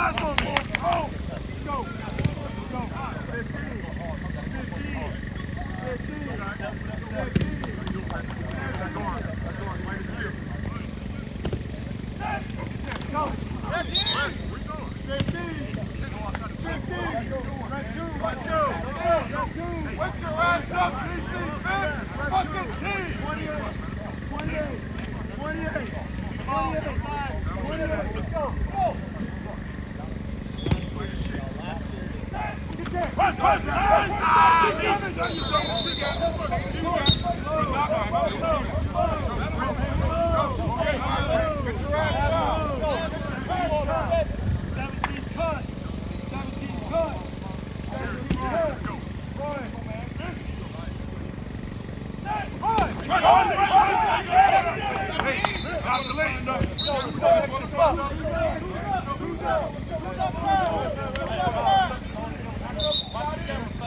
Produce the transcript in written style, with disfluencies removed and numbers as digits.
Eyes on me. Oh. Go. Go. 15. 15. 15. 15. That's going. Way to shift. Go. 15. 15. Run two. Let's go. Run two. Wake your ass up, GC. Fucking team. 28. 28. 28. 28. Let's go. Go. Hey,